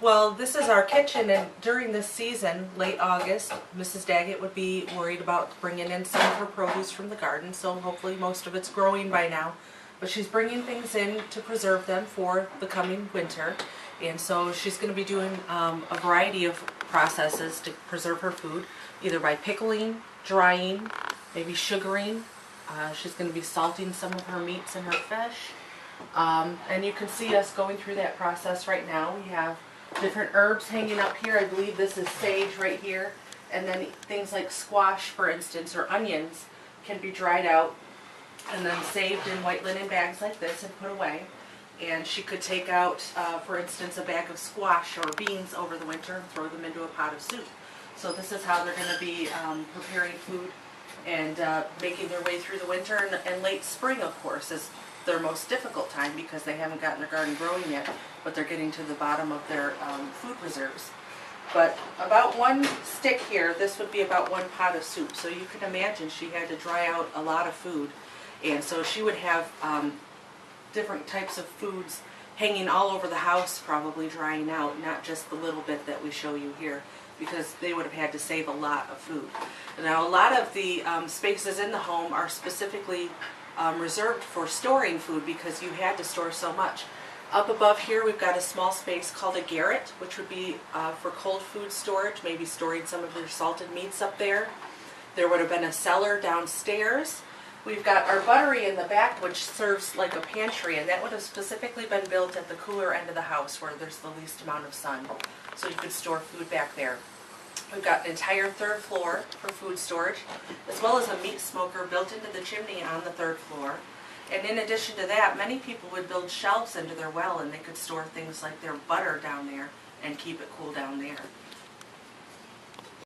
Well, this is our kitchen, and during this season, late August, Mrs. Daggett would be worried about bringing in some of her produce from the garden, so hopefully most of it's growing by now. But she's bringing things in to preserve them for the coming winter, and so she's going to be doing a variety of processes to preserve her food, either by pickling, drying, maybe sugaring. She's going to be salting some of her meats and her fish. And you can see us going through that process right now. We have different herbs hanging up here. I believe this is sage right here. And then things like squash, for instance, or onions can be dried out and then saved in white linen bags like this and put away. And she could take out, for instance, a bag of squash or beans over the winter and throw them into a pot of soup. So this is how they're going to be preparing food and making their way through the winter. And late spring, of course, is their most difficult time because they haven't gotten their garden growing yet, but they're getting to the bottom of their food reserves. But about one stick here, this would be about one pot of soup. So you can imagine she had to dry out a lot of food. And so she would have different types of foods hanging all over the house, probably drying out, not just the little bit that we show you here, because they would have had to save a lot of food. Now, a lot of the spaces in the home are specifically reserved for storing food because you had to store so much. Up above here we've got a small space called a garret, which would be for cold food storage, maybe storing some of your salted meats up there. There would have been a cellar downstairs. We've got our buttery in the back, which serves like a pantry, and that would have specifically been built at the cooler end of the house where there's the least amount of sun, so you could store food back there. We've got an entire third floor for food storage, as well as a meat smoker built into the chimney on the third floor. And in addition to that, many people would build shelves into their well, and they could store things like their butter down there and keep it cool down there.